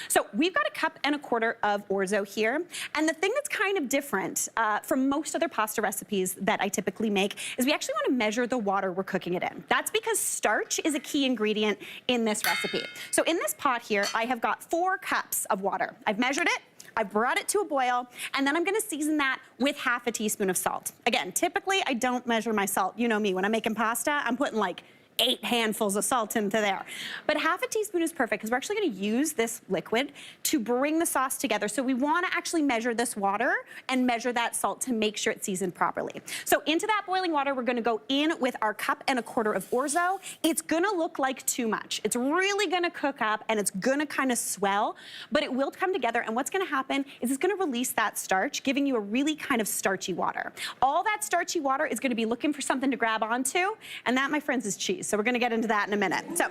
So we've got 1.25 cups of orzo here. And the thing that's kind of different from most other pasta recipes that I typically make is we actually want to measure the water we're cooking it in. That's because starch is a key ingredient in this recipe. So in this pot here, I have got 4 cups of water. I've measured it. I've brought it to a boil, and then I'm gonna season that with 1/2 teaspoon of salt. Again, typically I don't measure my salt. You know me, when I'm making pasta, I'm putting like 8 handfuls of salt into there. But 1/2 teaspoon is perfect because we're actually gonna use this liquid to bring the sauce together. So we wanna actually measure this water and measure that salt to make sure it's seasoned properly. So into that boiling water, we're gonna go in with our 1.25 cups of orzo. It's gonna look like too much. It's really gonna cook up and it's gonna kind of swell, but it will come together. And what's gonna happen is it's gonna release that starch, giving you a really kind of starchy water. All that starchy water is gonna be looking for something to grab onto, and that, my friends, is cheese. So we're gonna get into that in a minute. So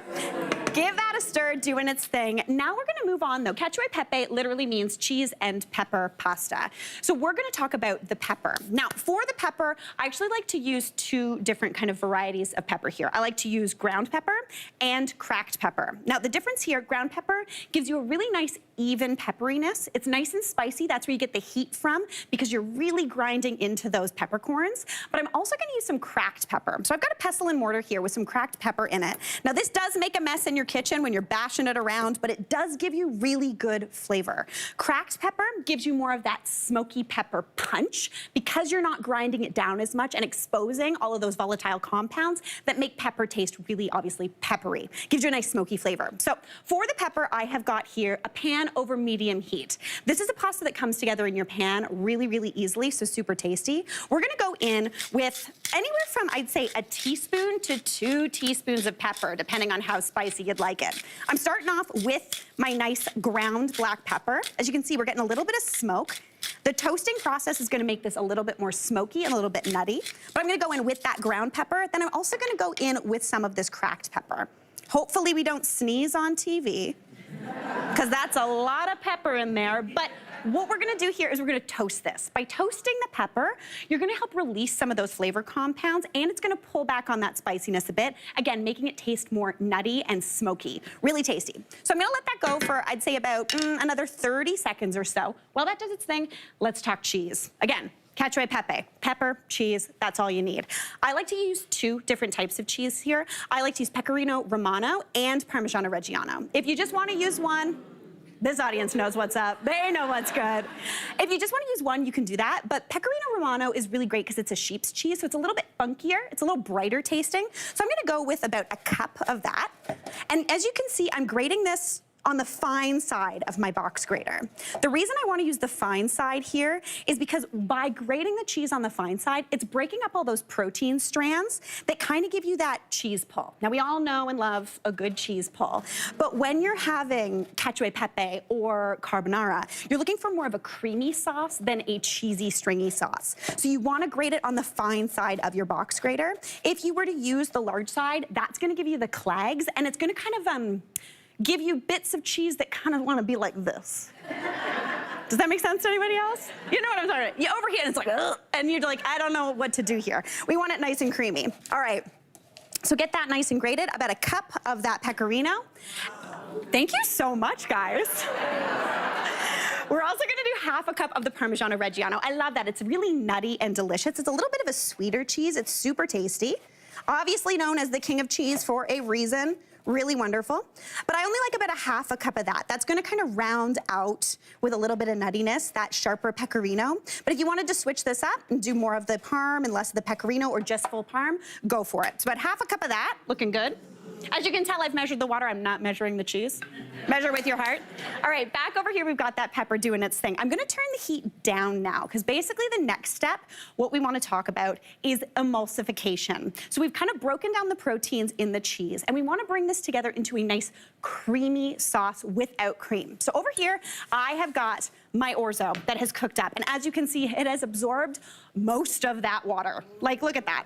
give that a stir, doing its thing. Now we're gonna move on though. Cacio e pepe literally means cheese and pepper pasta. So we're gonna talk about the pepper. Now for the pepper, I actually like to use 2 different kind of varieties of pepper here. I like to use ground pepper and cracked pepper. Now the difference here, ground pepper gives you a really nice even pepperiness. It's nice and spicy. That's where you get the heat from because you're really grinding into those peppercorns. But I'm also gonna use some cracked pepper. So I've got a pestle and mortar here with some cracked pepper in it. Now this does make a mess in your kitchen when you're bashing it around, but it does give you really good flavor. Cracked pepper gives you more of that smoky pepper punch because you're not grinding it down as much and exposing all of those volatile compounds that make pepper taste really obviously peppery. Gives you a nice smoky flavor. So for the pepper, I have got here a pan over medium heat. This is a pasta that comes together in your pan really, really easily, so super tasty. We're gonna go in with anywhere from, I'd say, 1 teaspoon to 2 teaspoons of pepper, depending on how spicy you'd like it. I'm starting off with my nice ground black pepper. As you can see, we're getting a little bit of smoke. The toasting process is gonna make this a little bit more smoky and a little bit nutty, but I'm gonna go in with that ground pepper. Then I'm also gonna go in with some of this cracked pepper. Hopefully we don't sneeze on TV, because that's a lot of pepper in there. But what we're gonna do here is we're gonna toast this. By toasting the pepper, you're gonna help release some of those flavor compounds, and it's gonna pull back on that spiciness a bit, again, making it taste more nutty and smoky. Really tasty. So I'm gonna let that go for, I'd say, about another 30 seconds or so. While that does its thing, let's talk cheese. Again, cacio e pepe, pepper, cheese, that's all you need. I like to use 2 different types of cheese here. I like to use Pecorino Romano and Parmigiano Reggiano. If you just want to use one, this audience knows what's up. They know what's good. If you just want to use one, you can do that. But Pecorino Romano is really great because it's a sheep's cheese, so it's a little bit funkier. It's a little brighter tasting. So I'm going to go with about 1 cup of that. And as you can see, I'm grating this on the fine side of my box grater. The reason I want to use the fine side here is because by grating the cheese on the fine side, it's breaking up all those protein strands that kind of give you that cheese pull. Now we all know and love a good cheese pull, but when you're having cacio e pepe or carbonara, you're looking for more of a creamy sauce than a cheesy, stringy sauce. So you want to grate it on the fine side of your box grater. If you were to use the large side, that's going to give you the clags, and it's going to kind of give you bits of cheese that kind of want to be like this. Does that make sense to anybody else? You know what I'm talking about. You overheat and it's like, ugh, and you're like, I don't know what to do here. We want it nice and creamy. All right, so get that nice and grated, about 1 cup of that pecorino. Thank you so much, guys. We're also gonna do 1/2 cup of the Parmigiano Reggiano. I love that, it's really nutty and delicious. It's a little bit of a sweeter cheese, it's super tasty. Obviously known as the king of cheese for a reason. Really wonderful. But I only like about 1/2 cup of that. That's gonna kind of round out with a little bit of nuttiness, that sharper pecorino. But if you wanted to switch this up and do more of the parm and less of the pecorino or just full parm, go for it. So about 1/2 cup of that, looking good. As you can tell, I've measured the water. I'm not measuring the cheese. Measure with your heart. All right, back over here, we've got that pepper doing its thing. I'm gonna turn the heat down now, because basically the next step, what we wanna talk about is emulsification. So we've kind of broken down the proteins in the cheese, and we wanna bring this together into a nice creamy sauce without cream. So over here, I have got my orzo that has cooked up, and as you can see, it has absorbed most of that water. Like, look at that.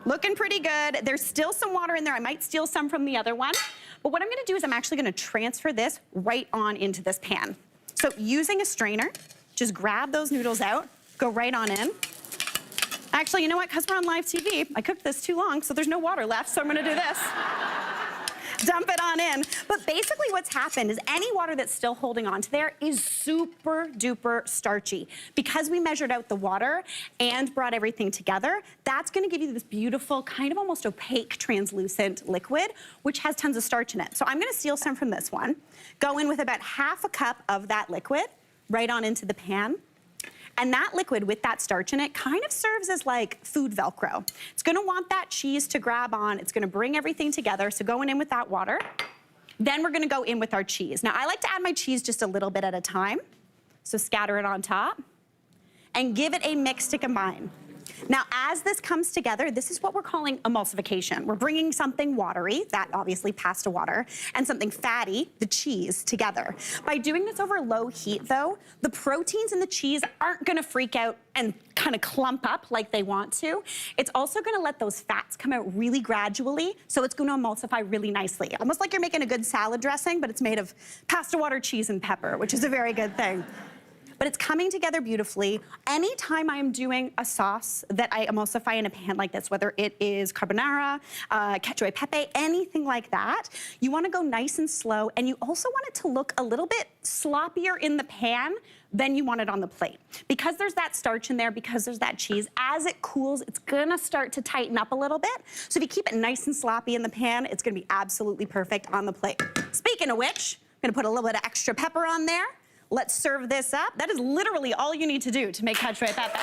Looking pretty good. There's still some water in there. I might steal some from the other one. But what I'm gonna do is I'm actually gonna transfer this right on into this pan. So using a strainer, just grab those noodles out, go right on in. Actually, you know what? Because we're on live TV, I cooked this too long, so there's no water left, so I'm gonna do this. dump it on in. But basically what's happened is any water that's still holding on to there is super duper starchy. Because we measured out the water and brought everything together, that's gonna give you this beautiful, kind of almost opaque, translucent liquid, which has tons of starch in it. So I'm gonna steal some from this one, go in with about half a cup of that liquid, right on into the pan. And that liquid with that starch in it kind of serves as like food Velcro. It's gonna want that cheese to grab on. It's gonna bring everything together. So going in with that water. Then we're gonna go in with our cheese. Now I like to add my cheese just a little bit at a time. So scatter it on top and give it a mix to combine. Now, as this comes together, this is what we're calling emulsification. We're bringing something watery, that obviously pasta water, and something fatty, the cheese, together. By doing this over low heat, though, the proteins in the cheese aren't gonna freak out and kind of clump up like they want to. It's also gonna let those fats come out really gradually, so it's gonna emulsify really nicely. Almost like you're making a good salad dressing, but it's made of pasta water, cheese, and pepper, which is a very good thing. But it's coming together beautifully. Anytime I'm doing a sauce that I emulsify in a pan like this, whether it is carbonara, cacio e pepe, anything like that, you wanna go nice and slow, and you also want it to look a little bit sloppier in the pan than you want it on the plate. Because there's that starch in there, because there's that cheese, as it cools, it's gonna start to tighten up a little bit. So if you keep it nice and sloppy in the pan, it's gonna be absolutely perfect on the plate. Speaking of which, I'm gonna put a little bit of extra pepper on there. Let's serve this up. That is literally all you need to do to make cacio e pepe.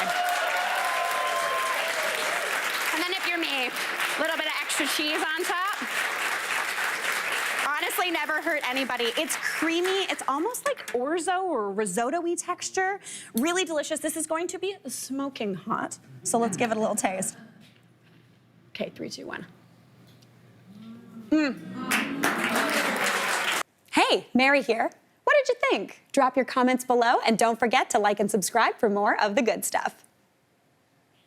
And then if you're me, a little bit of extra cheese on top. Honestly, never hurt anybody. It's creamy. It's almost like orzo or risotto-y texture. Really delicious. This is going to be smoking hot. So let's give it a little taste. Okay, 3, 2, 1. Hey, Mary here. What did you think? Drop your comments below and don't forget to like and subscribe for more of the good stuff.